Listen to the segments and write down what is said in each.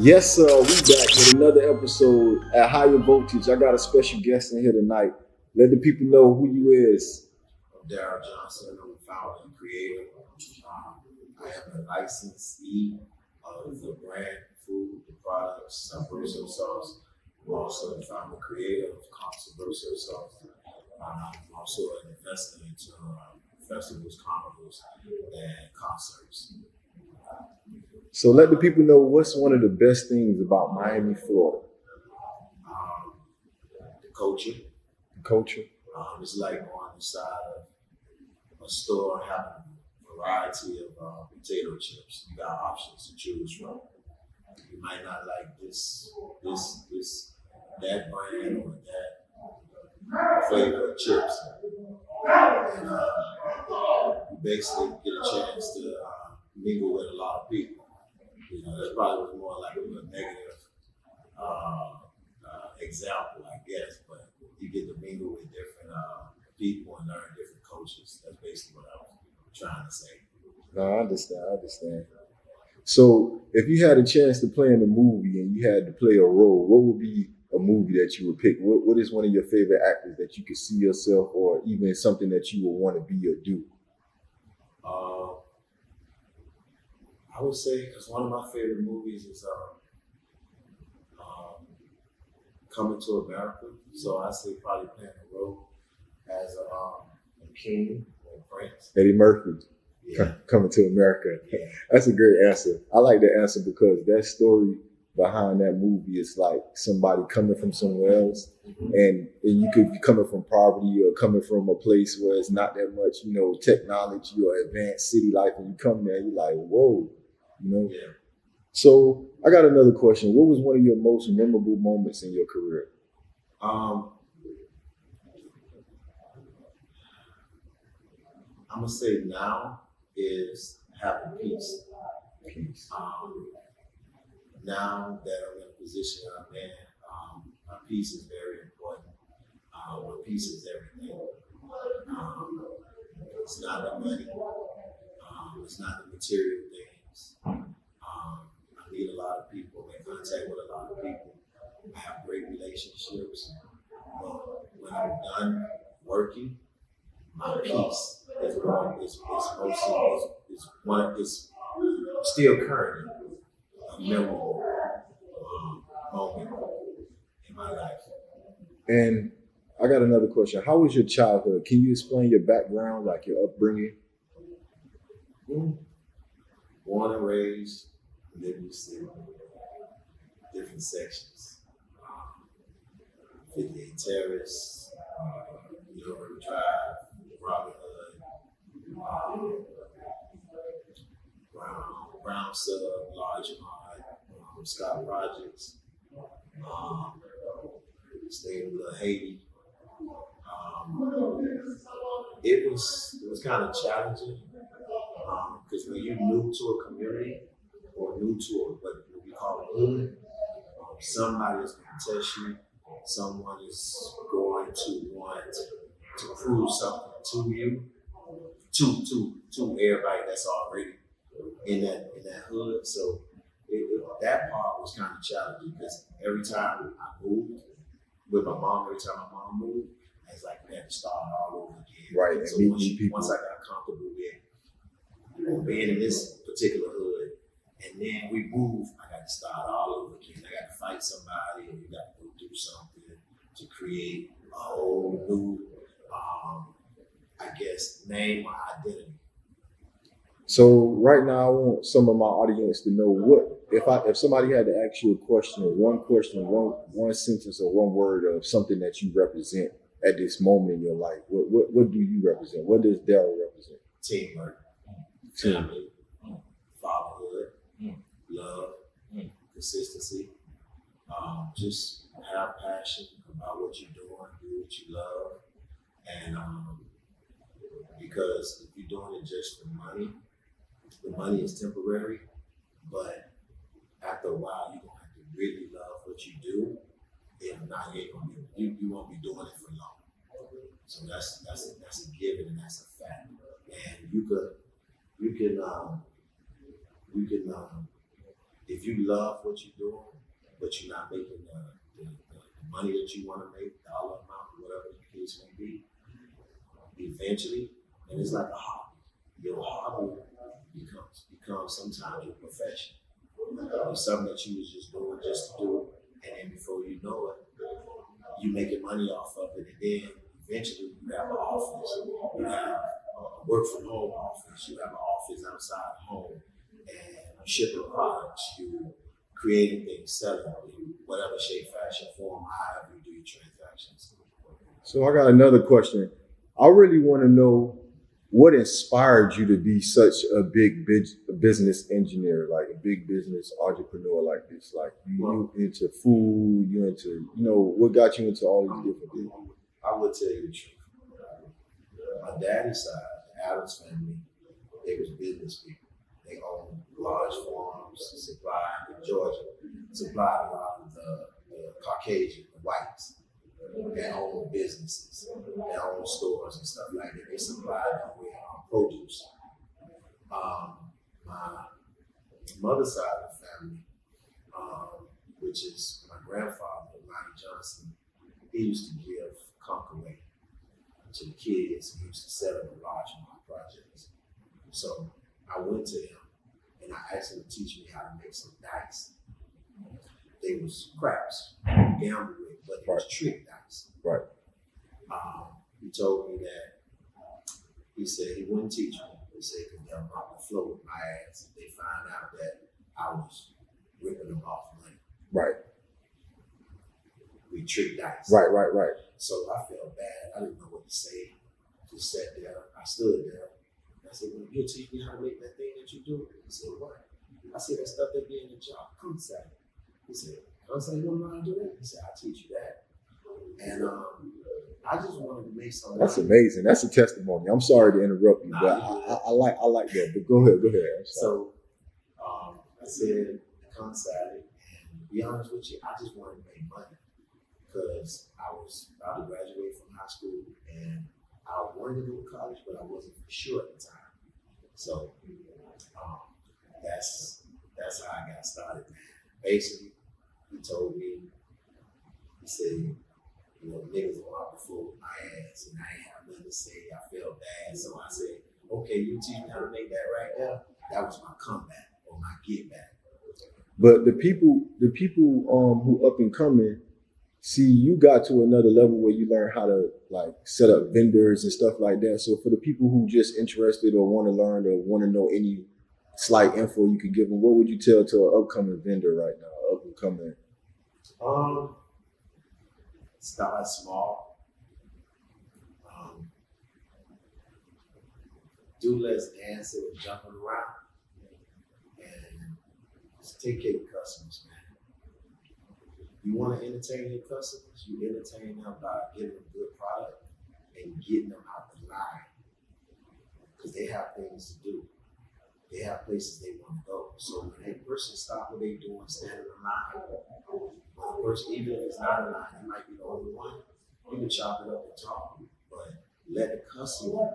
Yes, sir. We back with another episode at Higher Voltage. I got a special guest in here tonight. Let the people know who you is. I'm Darryl Johnson. I'm the founder and creator. I am a licensee of the brand, food, the products, Subversive Sauce. I'm also the founder and creator of Subversive Sauce. I'm also an investor into festivals, carnivals, and concerts. So let the people know what's one of the best things about Miami, Florida. The culture. Culture. It's like on the side of a store having a variety of potato chips. You got options to choose from. You might not like this, that brand or that flavor of chips. And you basically get a chance to mingle with a lot of people. You know, that's probably more like a negative example, I guess, but you get to mingle with different people and learn different cultures. That's basically what I was trying to say. No, I understand. So if you had a chance to play in a movie and you had to play a role, what would be a movie that you would pick? What is one of your favorite actors that you could see yourself, or even something that you would want to be or do? I would say, because one of my favorite movies is Coming to America. So I say probably playing a role as a king or prince. Eddie Murphy. Yeah. Coming to America. Yeah. That's a great answer. I like the answer because that story behind that movie is like somebody coming from somewhere else, Mm-hmm. and you could be coming from poverty or coming from a place where it's not that much, technology or advanced city life, and you come there, you're like, whoa, Yeah. So I got another question. What was one of your most memorable moments in your career? I'm gonna say now is having peace. Peace. Now that I'm in a position I'm in, peace is very important. Peace is everything. It's not the money. It's not the material things. I meet a lot of people, make contact with a lot of people. I have great relationships. But when I'm done working, my peace is still current, a memorable moment in my life. And I got another question. How was your childhood? Can you explain your background, like your upbringing? Born and raised, lived in the city, different sections. 58 Terrace, River Drive, Robert Hood, Brown Sub, Large Hard, Scott Projects, stayed in Little Haiti. It was kind of challenging because when you're new to a community or new to what we call a hood, somebody is going to test you. Someone is going to want to prove something to you, to everybody that's already in that hood. So that part was kind of challenging because every time I moved with my mom, every time my mom moved, I was like, we had to start all over again. Right. So once I got comfortable with being in this particular hood, and then we moved, I got to start all over again. I got to fight somebody, and we got to go do something to create a whole new, name or identity. So right now, I want some of my audience to know if somebody had to ask you a question, one sentence or one word of something that you represent at this moment in your life. What do you represent? What does Darryl represent? Teamwork, family, fatherhood, love, consistency. Just have passion about what you're doing, do what you love, and because if you're doing it just for money, the money is temporary, but after a while, you're gonna have to really love what you do. If not, you won't be doing it for long. So that's a given and that's a fact. And you can if you love what you're doing, but you're not making the money that you want to make, dollar amount, whatever the case may be, eventually, and it's like a hobby. Your hobby becomes sometimes your profession. It's something that you was just doing just to do it, and then before you know it, you making money off of it, and then eventually you have an office, you have a work from home office, you have an office outside the home, and you shipping products, you creating things, selling in whatever shape, fashion, form, however you do your transactions. So I got another question. I really want to know what inspired you to be such a big business engineer, like a big business entrepreneur like this? Like you into food, you into, what got you into all these different things? I would tell you the truth. My daddy's side, the Adams family, they was business people. They owned large farms, supplied in Georgia, supplied a lot of the Caucasian, the whites. They own businesses, they own stores and stuff like that. They supplied them with produce. My mother's side of the family, which is my grandfather, Lonnie Johnson, he used to give conch away to the kids. He used to sell them in large amount projects. So I went to him and I asked him to teach me how to make some dice. They was craps, gamble with, but it was trick dice. Right. He told me that, he said he wouldn't teach me. He said, because they'll mop the floor with my ass if they find out that I was ripping them off money. Right. We trick dice. Right. So I felt bad. I didn't know what to say. Just sat there. I stood there. I said, well, you'll teach me how to make that thing that you do? He said, what? I said, that stuff that be in the job. Come say. He said, I said, you don't know how to do that? He said, I'll teach you that. And I just wanted to make something. That's amazing. That's a testimony. I'm sorry to interrupt you, but I like that. But go ahead. So I said, come Saturday, and to be honest with you, I just wanted to make money because I was about to graduate from high school and I wanted to go to college, but I wasn't for sure at the time. So that's how I got started. Basically, he told me, he said, niggas will walk the floor with my ass, and I ain't have nothing to say. I felt bad, so I said, okay, you teach me how to make that right now. That was my comeback or my get back. But the people who up and coming, see, you got to another level where you learn how to like set up vendors and stuff like that. So for the people who just interested or want to learn or want to know any slight info you could give them, what would you tell to an upcoming vendor right now, up and coming? Start small. Do less dancing and jumping around, and just take care of your customers, man. You want to entertain your customers, you entertain them by giving them good product and getting them out the line, because they have things to do. They have places they want to go. So when a person stop what they doing, stand in the line, when a person, even if it's not a line, it might be the only one, you can chop it up and talk, but let the customer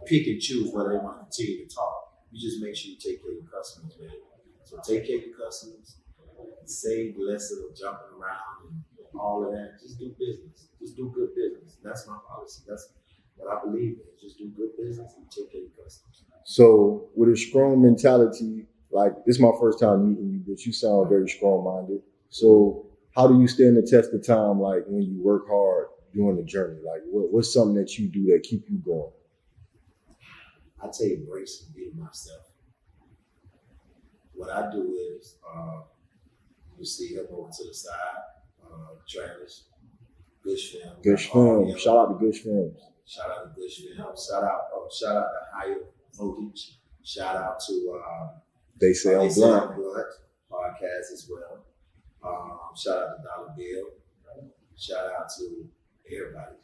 pick and choose whether they want to continue to talk. You just make sure you take care of your customers, man. So take care of your customers, save less of the jumping around and all of that. Just do business. Just do good business. That's my policy. That's what I believe in. Just do good business and take care of your customers. So with a strong mentality, like this is my first time meeting you, but you sound very strong-minded. So how do you stand the test of time, like when you work hard during the journey? Like what's something that you do that keep you going? I take breaks and be myself. What I do is, you see him over to the side, Travis, Gush Film. Gush Film. Shout out to Gush Films. Shout out to Gush Film. Shout out to Highervoltage. Shout out to They Say I'm Blunt podcast as well. Shout out to Dollar Bill. Shout out to everybody.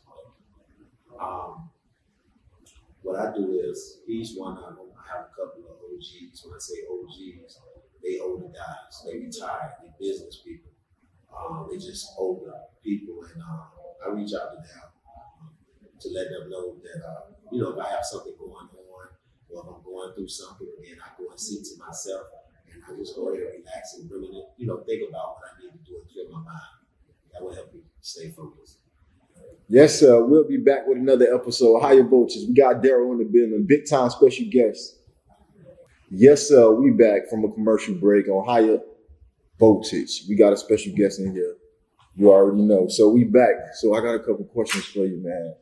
What I do is, each one of them, I have a couple of OGs. When I say OGs, they older guys. They retired. They business people. They just older people, and I reach out to them to let them know that if I have something going on, or if I'm going through something, then I go and see to myself, and I just go ahead and relax and really, think about what I need to do and clear my mind. That will help me stay focused. Yes, sir. We'll be back with another episode of Higher Voltage. We got Daryl in the building, big time special guest. Yes, sir. We back from a commercial break on Higher Voltage. We got a special guest in here. You already know. So we back. So I got a couple questions for you, man.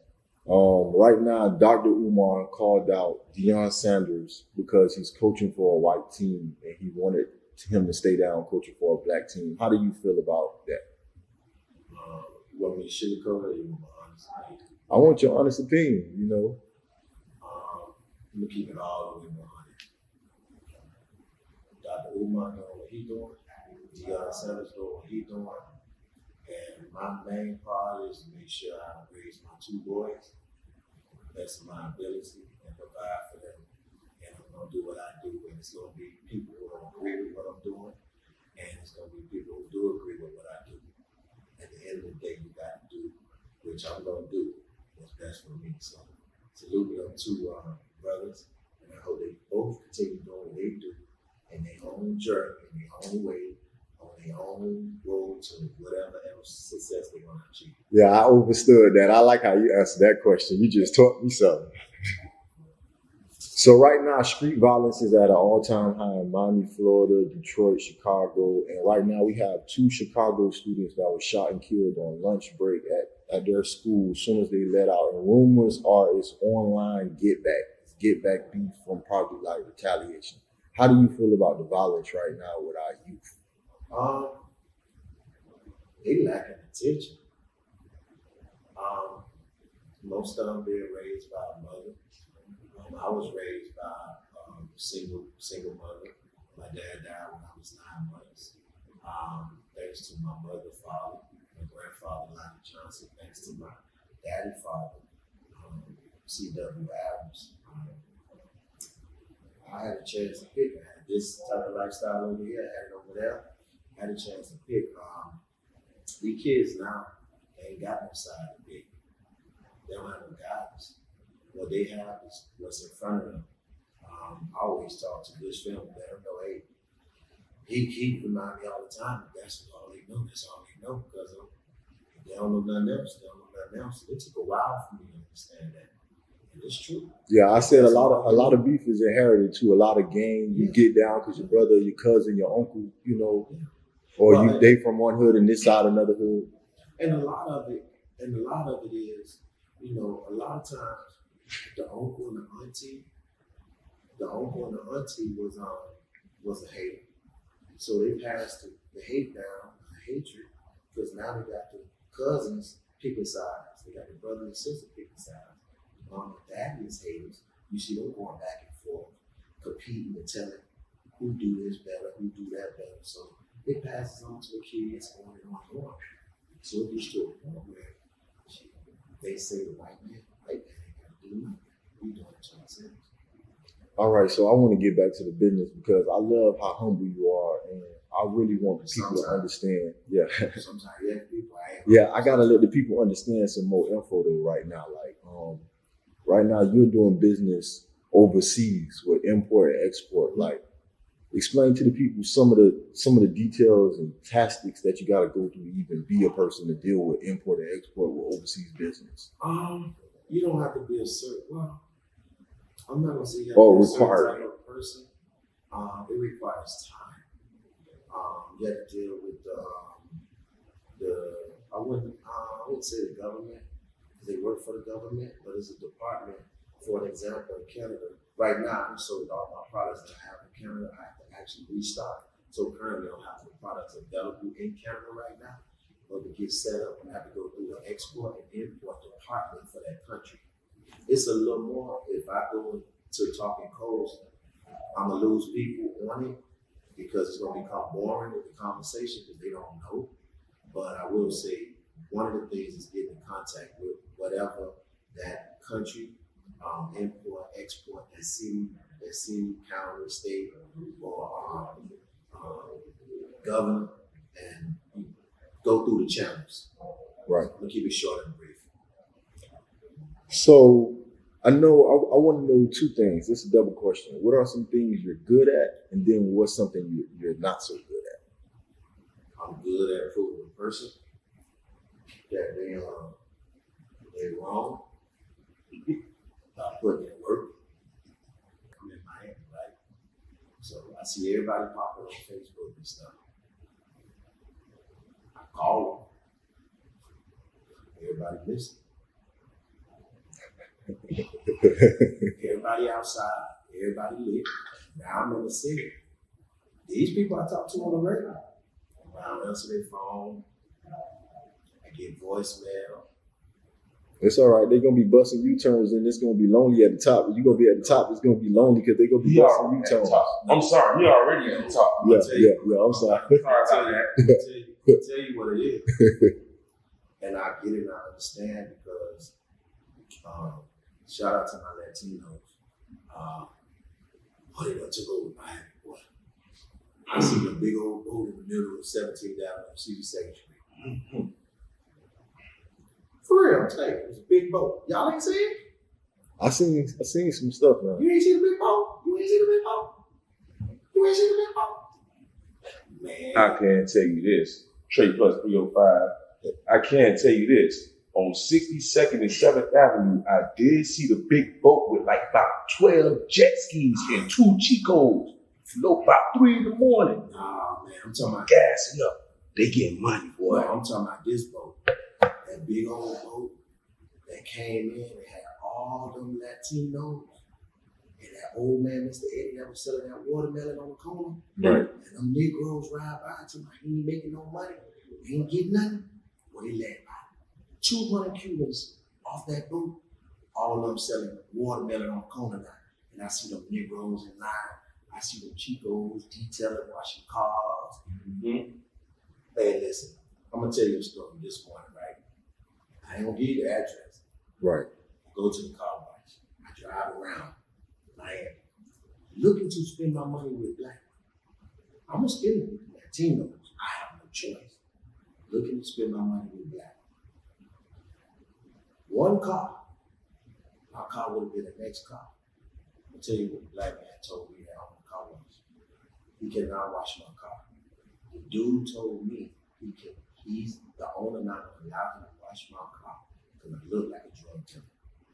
Right now, Dr. Umar called out Deion Sanders because he's coaching for a white team and he wanted him to stay down coaching for a black team. How do you feel about that? You want me to sugarcoat it or you want my honest opinion? I want your honest opinion, I'm going to keep it all the way behind it. Dr. Umar doing what he's doing. Deion Sanders doing what he's doing. And my main part is to make sure I raise my two boys to the best of my ability and provide for them. And I'm going to do what I do. And it's going to be people who don't agree with what I'm doing. And it's going to be people who do agree with what I do. At the end of the day, you got to do, which I'm going to do, what's best for me. So, salute them two brothers. And I hope they both continue doing what they do in their own journey, in their own way, on their own road to whatever else success they want to achieve. Yeah, I understood that. I like how you answered that question. You just taught me something. So right now, street violence is at an all-time high in Miami, Florida, Detroit, Chicago. And right now we have 2 Chicago students that were shot and killed on lunch break at their school as soon as they let out. And rumors are it's online get back beef from probably like retaliation. How do you feel about the violence right now with our youth? They lacking attention. Most of them being raised by a mother. I was raised by a single mother. My dad died when I was 9 months. Thanks to my mother, father, my grandfather, Lonnie Johnson. Thanks to my daddy, father, C.W. Adams. I had a chance to pick. I had this type of lifestyle over here. I had it over there. I had a chance to pick. These kids now, they ain't got no side to pick. They don't have no guidance. What they have is what's in front of them. I always talk to this family, let them know, hey, he remind me all the time that that's all they know. That's all they know because they don't know nothing else. They don't know nothing else. It took a while for me to understand that. And it's true. Yeah, I said a lot of beef is inherited too. A lot of gang you get down because your brother, your cousin, your uncle, or they from one hood and this side another hood. And a lot of it is, a lot of times the uncle and the auntie was a hater. So they passed the hate down, the hatred, because now they got the cousins picking sides. They got the brother and sister picking sides. Mom and dad is haters. You see them going back and forth, competing and telling who do this better, who do that better. So it passes on to the kids on and on and on. So it gets to a point where they say the white man ain't got to do nothing. We doing it to ourselves. All right, so I want to get back to the business because I love how humble you are, and I really want the people to understand. Yeah. Sometimes, people. I gotta let the people understand some more info though. Right now, right now you're doing business overseas with import and export. Like, explain to the people some of the details and tactics that you got to go through to even be a person to deal with import and export with overseas business. You don't have to be a certain. Well, I'm not gonna say you have to be a certain type of person. It requires time. You have to deal with I wouldn't say the government because they work for the government, but it's a department. For an example, in Canada, right now, I'm sold all my products that I have in Canada. I have to actually restock. So currently, I don't have the products available in Canada right now. But to get set up, I have to go through the export and import department for that country. It's a little more. If I go to talking codes, I'm gonna lose people on it because it's gonna become boring with the conversation because they don't know. But I will say one of the things is getting in contact with whatever that country, import, export, that city, county, state, or governor, and go through the channels. Right. We'll keep it short and brief. So I know. I want to know two things. This is a double question. What are some things you're good at, and then what's something you're not so good at? I'm good at proving a person that they're wrong. I put in work. I'm in Miami, right? So I see everybody popping on Facebook and stuff. I call them. Everybody listen. Everybody outside. Everybody live. Now I'm in the city. These people I talk to on the radio, I don't answer their phone. I get voicemail. It's all right. They're gonna be busting U-turns, and it's gonna be lonely at the top. You're gonna be at the top. It's gonna be lonely because they're gonna be busting U-turns. I'm sorry, you're already at the top. Yeah. I'm sorry. I'll tell you what it is. And I get it and I understand because shout out to my Latinos. They went to go with Miami, boy. I see a big old boat in the middle of 17th Avenue, 62nd Street. Mm-hmm. For real, I'm telling you, it was a big boat. Y'all ain't see it? I seen some stuff, man. You ain't see the big boat? You ain't see the big boat? You ain't see the big boat? Man. I can tell you this. Trey plus 305. I can tell you this. On 62nd and 7th Avenue, I did see the big boat with like about 12 jet skis and 2 Chicos float about 3 in the morning. Nah, man, I'm talking about gassing up. They getting money, boy. No, I'm talking about this boat. That big old boat that came in and had all them Latinos and that old man, Mr. Eddie, that was selling that watermelon on the corner. Right. And them Negroes ride by to my, he ain't making no money. He ain't getting nothing. Well, he let 200 Cubans off that boat, all of them selling watermelon on the corner now. And I see them Negroes in line. I see them Chicos detailing, washing cars. Mm-hmm. Hey, listen, I'm going to tell you a story at this point, right? I ain't going to give you the address. Right. I go to the car wash. I drive around Miami, looking to spend my money with black people. I'm going to spend it with Latinos. I have no choice. Looking to spend my money with black people. One car, my car would have been the next car. I'll tell you what the black man told me that on the car wash. He cannot wash my car. The dude told me he's the owner not going to allow him to wash my car because I look like a drug dealer.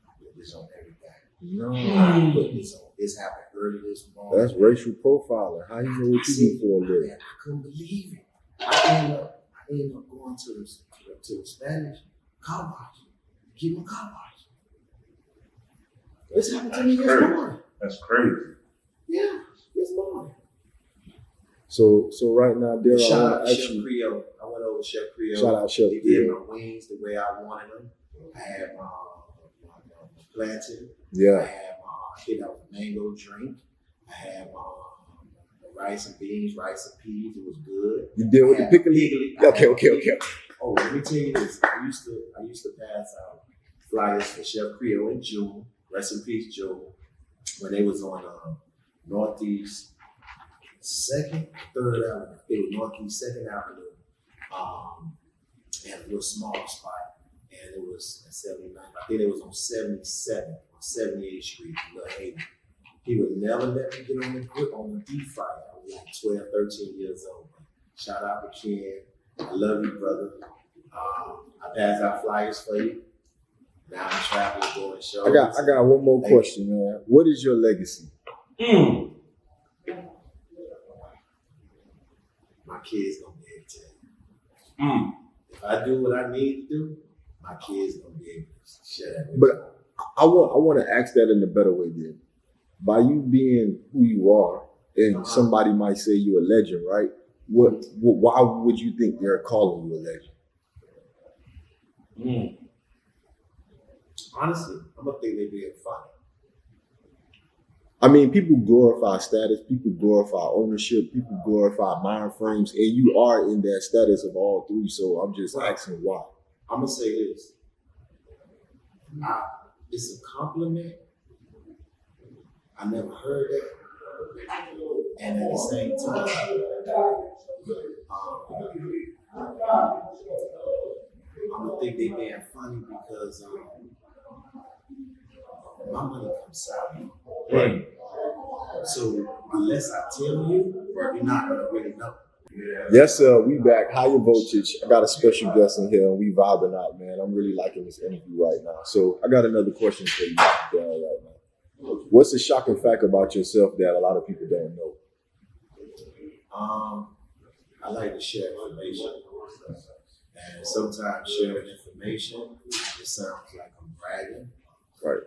I put this on everything. No. I put this on. This happened early this morning. That's racial profiling. How you know what you do for a living? I couldn't believe it. I ended up going to the Spanish car wash. Get my car wash. This happened to me this morning. That's crazy. Yeah, this morning. So right now, Daryl, shout out Chef Creole. I went over Chef Creole. Shout out Chef He did my wings the way I wanted them. I had my plantain. Yeah. I had my mango drink. I had my rice and beans, rice and peas. It was good. You did with the pickle? Okay. Oh, let me tell you this. I used to pass out flyers for Chef Creole in June. Rest in peace, Joe. When they was on Northeast 2nd, 3rd Avenue. They were Northeast 2nd Avenue. They had a little small spot. And it was at 79. I think it was on 77 or 78th Street. He would never let me get on the deep fryer. I was like 12, 13 years old. Shout out to Ken. I love you, brother. I pass out flyers for you. Now I'm traveling, doing shows. I got one more question, man. What is your legacy? My kids gonna be able to tell you. If I do what I need to do, my kids gonna be able to share that. But I want to ask that in a better way, then. By you being who you are, and somebody might say you're a legend, right? Why would you think they're calling you a legend? Honestly, I'm gonna think they're being funny. I mean, people glorify status, people glorify ownership, people glorify mind frames, and you are in that status of all three. So I'm just asking why. I'm gonna say this. It's a compliment. I never heard that. And at the same time, I'm gonna think they being funny because my money comes south. Right. So unless I tell you, you're not gonna really know. Yes, sir. We back. Higher voltage. I got a special guest in here, and we vibing out, man. I'm really liking this interview right now. So I got another question for you, Dale, right now. What's a shocking fact about yourself that a lot of people don't know? I like to share information, and sometimes sharing information it sounds like I'm bragging. Right.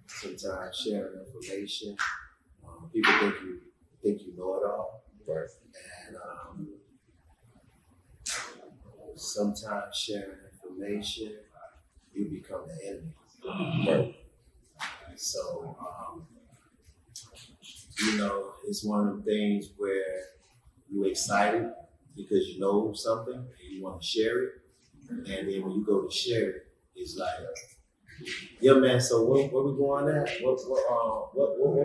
Sometimes sharing information, people think you know it all. Right. And sometimes sharing information, you become the enemy. Right. So, it's one of the things where you're excited because you know something and you want to share it. And then when you go to share it, it's like, yeah, man, so where we going at? What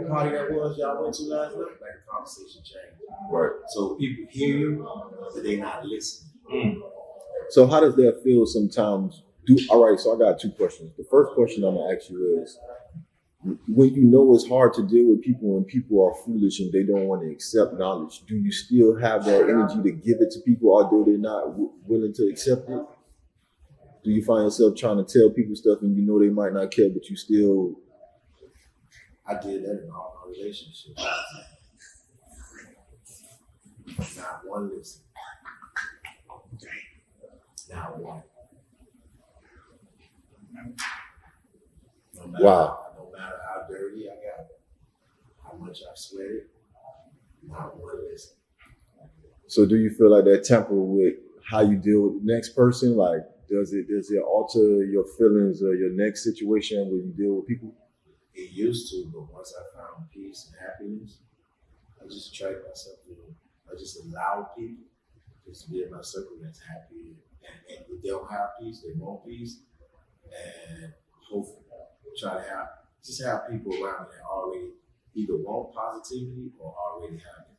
party that was y'all went to last night? Like the conversation changed. Right. So people hear you, but they not listening. So how does that feel sometimes? All right, so I got two questions. The first question I'm gonna ask you is, when you know it's hard to deal with people and people are foolish and they don't want to accept knowledge, do you still have that energy to give it to people, although they're not willing to accept it? Do you find yourself trying to tell people stuff and you know they might not care, but you still? I did that in all my relationships. Not one listen. Not one. No matter how dirty I got, how much I sweated, not one listen. So do you feel like that temper with how you deal with the next person? Like, does it alter your feelings or your next situation when you deal with people? It used to, but once I found peace and happiness, I just tried myself to. I just allow people just to be in my circle that's happy, and if they don't have peace, they want peace, and hopefully try to have people around me that already either want positivity or already have it.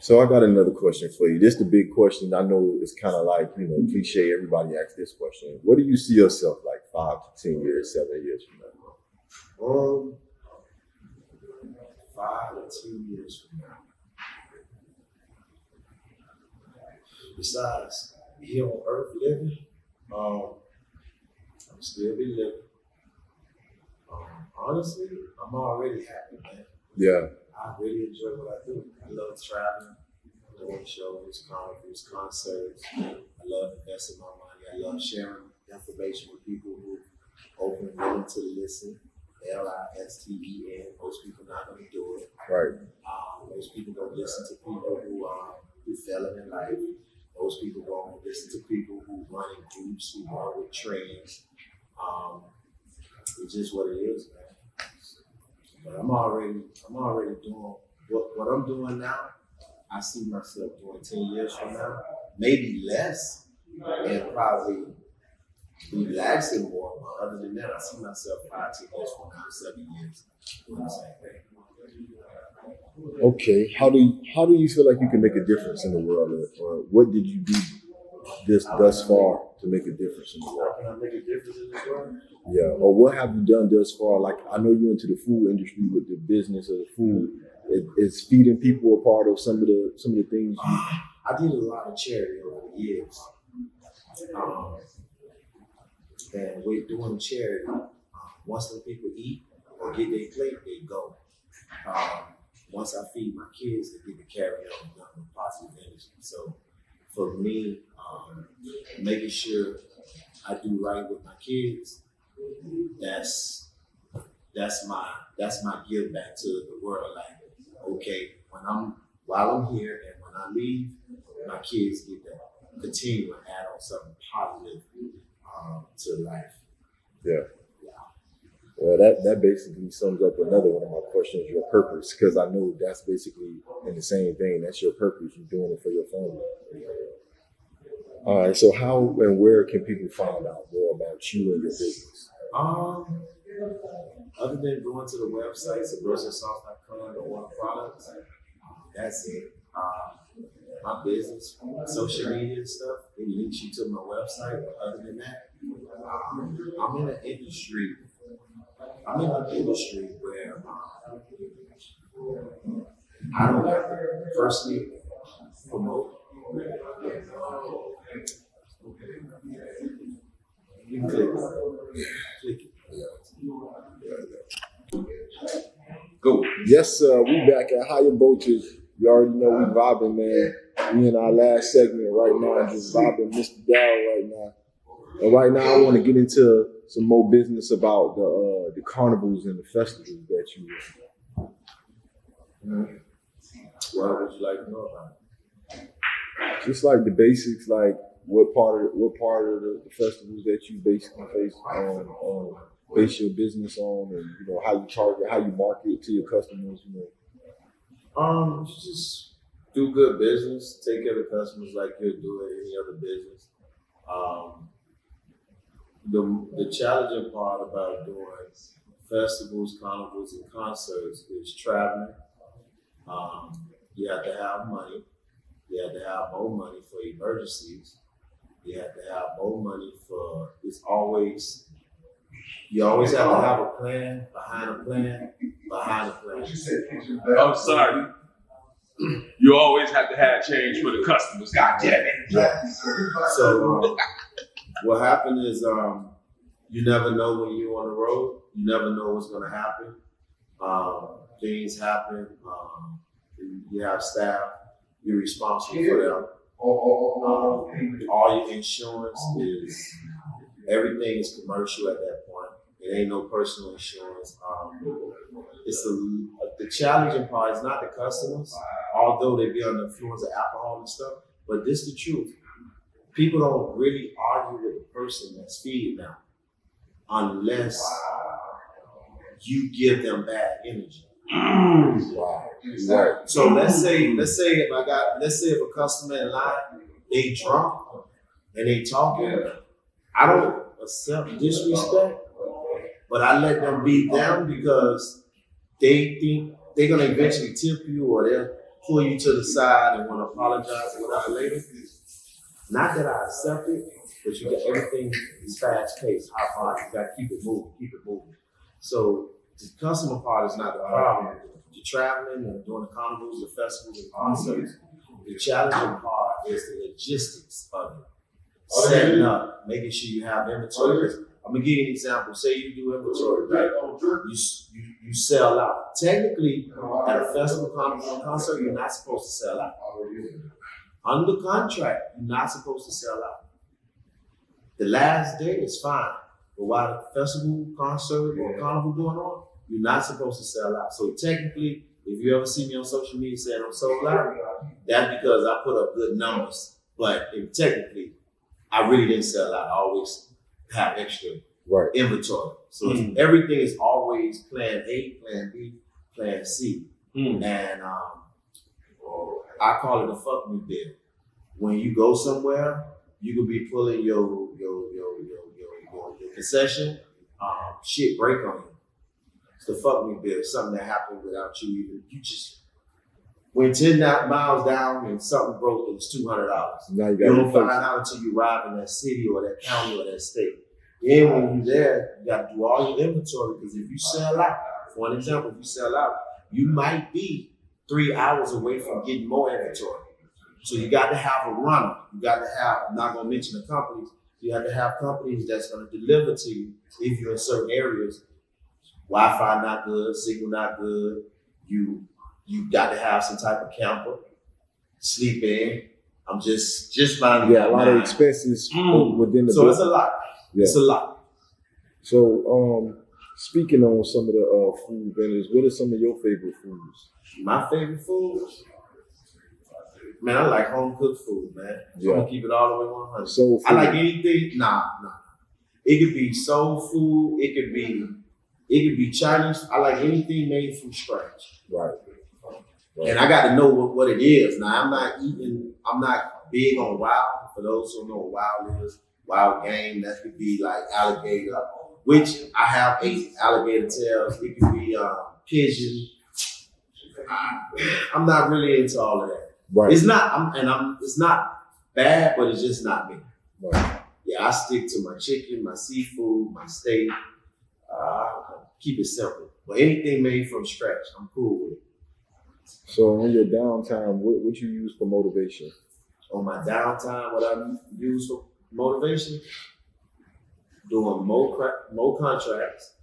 So I got another question for you. This is the big question. I know it's kind of like, cliche. Everybody asks this question. What do you see yourself like 5 to 10 years, 7 years from now? 5 to 10 years from now. Besides here on Earth living, I'm still be living. Honestly, I'm already happy, man. Yeah. I really enjoy what I do. I love traveling, doing shows, conferences, concerts. I love investing my money. I love sharing information with people who are open and willing to listen. LISTEN. Most people not going to do it. Right. Most people don't listen to people who failing in life. Most people don't listen to people who run in groups, who run with trends. It's just what it is, man. But I'm already doing what I'm doing now. I see myself doing 10 years from now, maybe less, and probably relaxing more. But other than that, I see myself 5, 10 years from now, 7 years doing the same thing. Okay. How do you feel like you can make a difference in the world, or what did you do thus far to make a difference in the world? How can I make a difference in this world? Yeah. Or what have you done thus far? Like, I know you're into the food industry with the business of the food. Is feeding people a part of some of the things? I did a lot of charity over the years, and with doing charity, once the people eat or get their plate, they go. Once I feed my kids, they get to carry on with positive energy. So for me, making sure I do right with my kids, that's my give back to the world. Like, okay, while I'm here and when I leave, my kids get to continue to add on something positive to life. Yeah. Well, that basically sums up another one of my questions, your purpose, because I know that's basically in the same vein. That's your purpose. You're doing it for your family. All right. So how and where can people find out more about you and your business? Other than going to the website, sabrosasauce.com, to order products, that's it. My business, social media and stuff, it links you to my website. But other than that, I'm in an industry. I'm in an industry where I don't have to personally promote. You click it. Go. Yes, sir. We back at Higher Voltage. You already know we vibing, man. We in our last segment right now, just vibing Mr. Dow right now. And right now, I want to get into some more business about the carnivals and the festivals that you. What would you like to know about it? Just like the basics, like what part of the festivals that you basically base your business on, and how you target, how you market to your customers. Just do good business, take care of the customers like you're doing any other business. The challenging part about doing festivals, carnivals, and concerts is traveling. You have to have money. You have to have more money for emergencies. You have to have more money for. You always have to have a plan behind a plan behind a plan. I'm sorry. You always have to have change for the customers. God damn it. Yeah. So what happened is you never know when you're on the road. You never know what's going to happen. Things happen. You have staff. You're responsible for them. All your insurance is, everything is commercial at that point. It ain't no personal insurance. It's the challenging part is not the customers, although they be under the influence of alcohol and stuff, but this is the truth. People don't really argue with the person that's feeding them unless you give them bad energy. Wow. Right. So let's say if a customer in line, they drunk and they talking, I don't accept disrespect, but I let them be them because they think they're gonna eventually tip you or they'll pull you to the side and want to apologize or whatever later. Not that I accept it, but you got everything is fast paced, high volume. You got to keep it moving. So the customer part is not the problem. The traveling and doing the carnivals, the festivals, and concerts. The challenging part is the logistics of it. Setting up, making sure you have inventory. I'm gonna give you an example. Say you do inventory, right? You sell out. Technically, at a festival, carnival, and concert, you're not supposed to sell out. Under contract, you're not supposed to sell out. The last day is fine, but while the festival, concert, or carnival going on, you're not supposed to sell out. So technically, if you ever see me on social media saying I'm sold out, that's because I put up good numbers. But technically, I really didn't sell out. I always have extra inventory. So everything is always plan A, plan B, plan C. And I call it a fuck me bill. When you go somewhere, you could be pulling your concession, shit break on you. It's the fuck me bill. Something that happened without you even. You just went 10 miles down and something broke and it's $200. Now you don't find out until you arrive in that city or that county or that state. Then when you're there, you got to do all your inventory because if you sell out, for an example, if you sell out, you might be 3 hours away from getting more inventory. So you got to have a runner. You got to have, I'm not going to mention the companies, you have to have companies that's going to deliver to you if you're in certain areas. Wi-Fi not good, signal not good. You got to have some type of camper, sleep in. I'm just finding out. A lot of expenses within the So business. it's a lot. Yeah. It's a lot. So speaking on some of the food vendors, what are some of your favorite foods? My favorite foods? Man, I like home cooked food, man. Yeah. I'm gonna keep it all the way 100. Soul food. I like anything. Nah. It could be soul food. It could be Chinese. I like anything made from scratch. Right. And I got to know what it is. Now, I'm not big on wild. For those who know what wild is, wild game, that could be like alligator, which I have 8 alligator tails. It could be pigeon. I'm not really into all of that. Right. It's not, it's not bad, but it's just not me. Right. yeah, I stick to my chicken, my seafood, my steak. Keep it simple. But anything made from scratch, I'm cool with it. So on your downtime, what you use for motivation? On my downtime, what I use for motivation? Doing more contracts,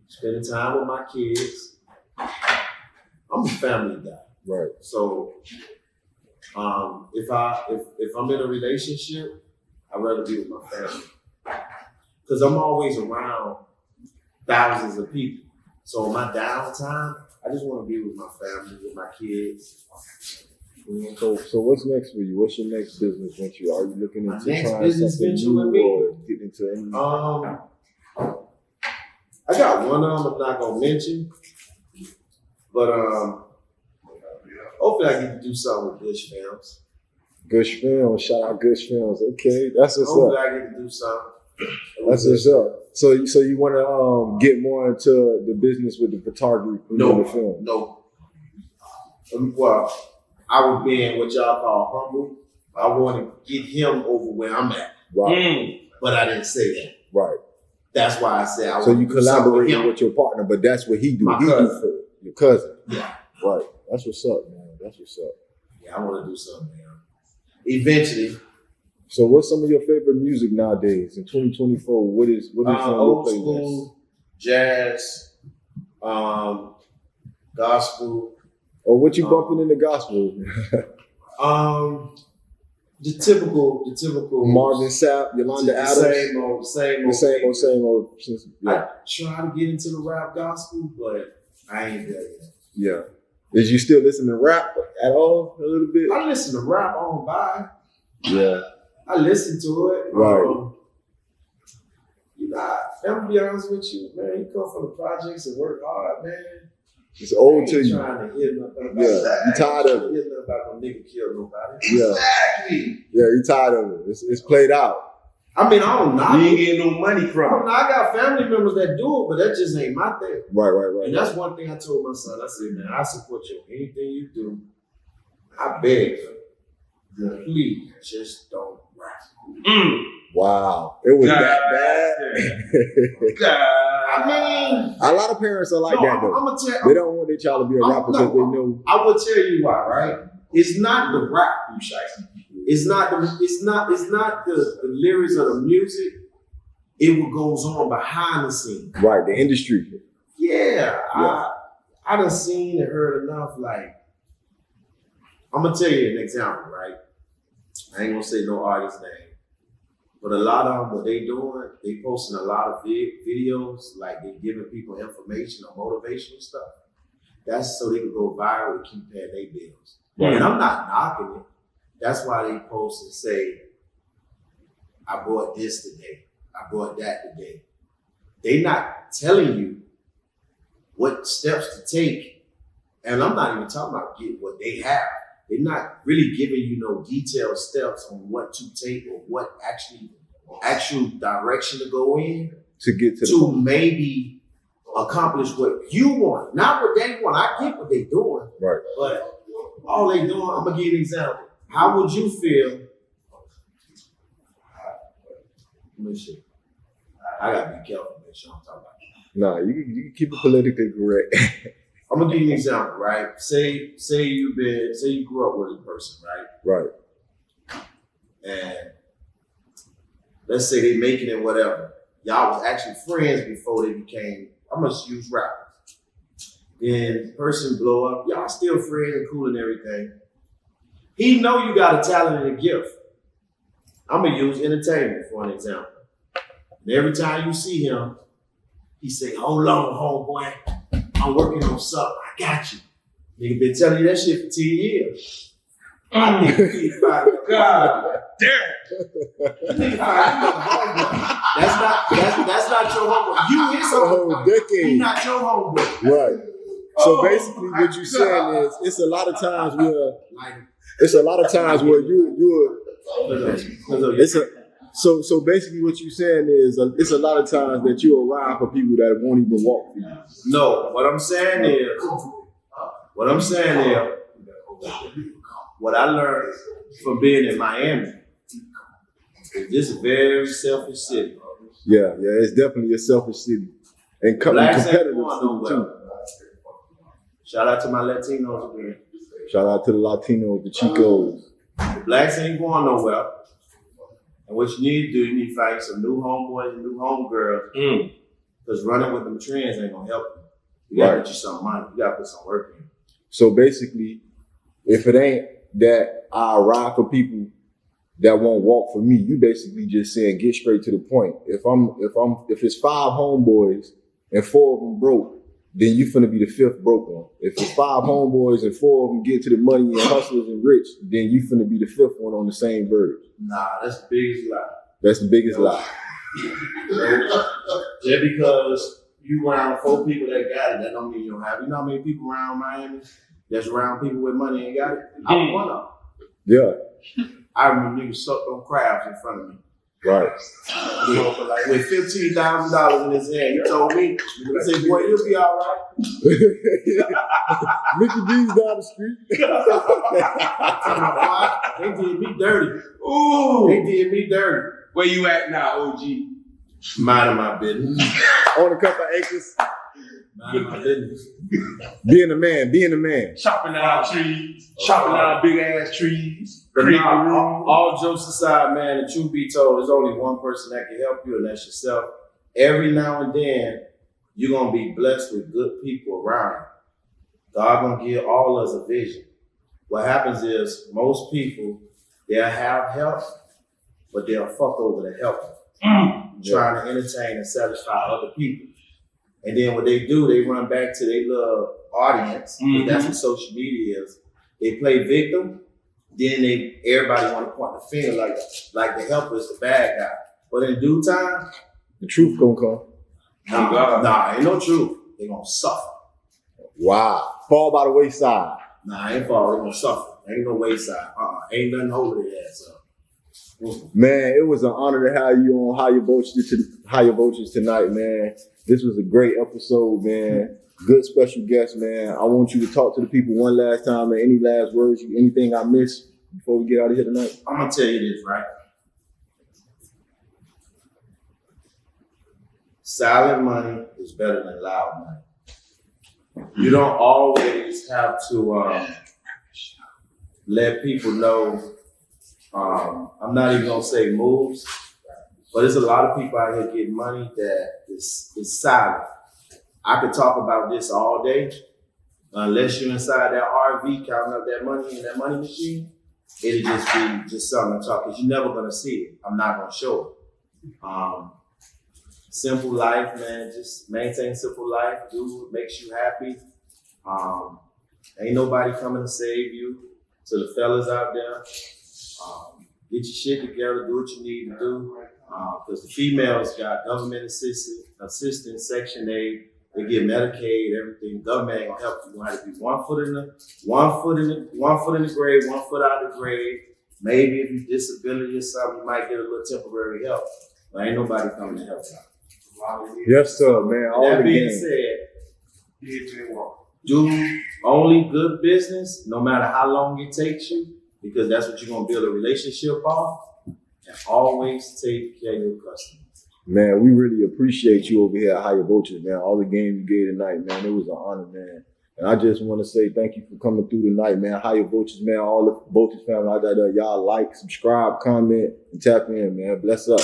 spending time with my kids. I'm a family guy. Right. So if I'm in a relationship, I'd rather be with my family. Because I'm always around thousands of people. So on my downtime, I just want to be with my family, with my kids. So what's next for you? What's your next business venture? Are you looking My into next trying business something venture new with me? or getting into any? I got one of them I'm not gonna mention, but hopefully I get to do something with Gush Films. Gush Films, shout out Gush Films. Okay, that's what's Hopefully up. I get to do something. That's what's up. So you want to get more into the business with the photography and the film? No. Well, I was being what y'all call humble. I want to get him over where I'm at. Right. But I didn't say that. Right. That's why I said I So want you to do something with collaborating him. with your partner, but that's what he do. My He cousin. do for your cousin. Yeah. Right. That's what's up, man. That's what's up. Yeah, I want to do something, man. Eventually. So what's some of your favorite music nowadays in 2024? What is on your Old playlist? school, jazz, gospel. Or what you bumping in the gospel? The typical Marvin Sapp, Yolanda Adams. Same old. Same old. Yeah. I try to get into the rap gospel, but I ain't there yet. Yeah. Is you still listening to rap at all? A little bit? I listen to rap on by. Yeah. I listen to it. Right. I'm gonna be honest with you, man. You come from the projects and work hard, man. It's old to I ain't you. trying to hear nothing about Yeah. You tired of it. hear nothing about no nigga kill nobody. Yeah. Exactly. Yeah, you tired of it. It's played out. I mean, I don't knock You ain't it. getting no money from it. I got family members that do it, but that just ain't my thing. Right. And that's one thing I told my son. I said, man, I support you in anything you do. I beg you, please just don't rap. Wow. It was God. that bad. God. I mean, A lot of parents are like that though. I'm gonna tell They don't want their child to be a rapper because they know. I will tell you why, right? It's not the rap, you shiesty. It's not the lyrics of the music. It what goes on behind the scenes. Right, the industry. Yeah. I done seen and heard enough. Like, I'm gonna tell you an example, right? I ain't gonna say no artist name, but a lot of them, what they doing, they posting a lot of videos, like they giving people information or motivational stuff. That's so they can go viral to keep paying their bills. Right. And I'm not knocking it. That's why they post and say, I bought this today. I bought that today. They not telling you what steps to take. And I'm not even talking about get what they have. They're not really giving you no detailed steps on what to take or what actual direction to go in To get to the to maybe accomplish what you want, not what they want. I get what they're doing, right. but all they doing, I'm gonna give you an example. How would you feel? Let me see. I gotta be careful, make sure I'm talking about. Nah, you can keep it politically correct. I'm gonna give you an example, right? Say you grew up with a person, right? Right. And let's say they making it whatever. Y'all was actually friends before they became, I'm gonna use rappers. Then the person blow up, y'all still friends and cool and everything. He know you got a talent and a gift. I'm gonna use entertainment for an example. And every time you see him, he say, hold on, homeboy, I'm working on something, I got you. Nigga been telling you that shit for 10 years. I think you need to find a God damn. You need to find another homeboy. That's not your homeboy. You his The whole homeboy. He decade. not your homeboy. Right. So basically what you're saying is it's a lot of times where so basically what you're saying is it's a lot of times that you arrive for people that won't even walk for you. No, what I'm saying is, what I learned from being in Miami, This is a very selfish city. Yeah, it's definitely a selfish city. And Blacks ain't competitive going city nowhere. too. Shout out to my Latinos again. Shout out to the Latinos, the Chicos. The blacks ain't going nowhere. And what you need to do, you need to find some new homeboys and new homegirls. Because running with them trends ain't gonna help you. You gotta get you some money. You gotta put some work in. So basically, if it ain't that I ride for people that won't walk for me, you basically just saying get straight to the point. If it's 5 homeboys and 4 of them broke, then you finna be the 5th broke one. If it's 5 homeboys and 4 of them get to the money and hustlers and rich, then you finna be the 5th one on the same verge. Nah, that's the biggest lie. That's the biggest lie. Just because you around 4 people that got it, that don't mean you don't have it. You know how many people around Miami that's around people with money ain't got it? I was one of them. Yeah. I remember niggas sucked on crabs in front of me. Right. With $15,000 in his hand, he told me, I said, boy, you'll be all right. Mickey D's down the street. They did me dirty. Ooh. They did me dirty. Where you at now, OG? Minding my business. On a couple of acres. Minding my business. Being a man. Chopping down trees, chopping down big ass trees. But now, all jokes aside, man, the truth be told, there's only one person that can help you, and that's yourself. Every now and then, you're going to be blessed with good people around you. God going to give all us a vision. What happens is, most people, they'll have help, but they'll fuck over the help. Trying to entertain and satisfy other people. And then what they do, they run back to their little audience. That's what social media is. They play victim. Then everybody want to point the finger like the helper is the bad guy. But in due time, the truth gonna come. Nah, ain't no truth. They gonna suffer. Wow. Fall by the wayside. Nah, ain't fall. They gonna suffer. Ain't no wayside. Ain't nothing over their ass up. Man, it was an honor to have you on Higher Voltage tonight, man. This was a great episode, man. Good special guest, man. I want you to talk to the people one last time, and any last words, anything I missed before we get out of here tonight? I'm gonna tell you this, right? Silent money is better than loud money. You don't always have to let people know. I'm not even gonna say moves, but there's a lot of people out here getting money that is silent. I could talk about this all day. Unless you're inside that RV counting up that money in that money machine, it'll just be just something to talk, because you're never gonna see it. I'm not gonna show it. Simple life, man. Just maintain simple life. Do what makes you happy. Ain't nobody coming to save you. To the fellas out there, get your shit together. Do what you need to do. Because the females got government assistance, Section 8. They get Medicaid, everything. Government ain't gonna help you. You have to be one foot in the grave, 1 foot out of the grave. Maybe if you disability or something, you might get a little temporary help. But ain't nobody coming to help you. Yes, sir, man. All That being said, do only good business, no matter how long it takes you, because that's what you're gonna build a relationship on. And always take care of your customers. Man, we really appreciate you over here at Higher Voltage, man. All the game you gave tonight, man. It was an honor, man. And I just want to say thank you for coming through tonight, man. Higher Voltage, man. All the Voltage family out there, y'all like, subscribe, comment, and tap in, man. Bless up.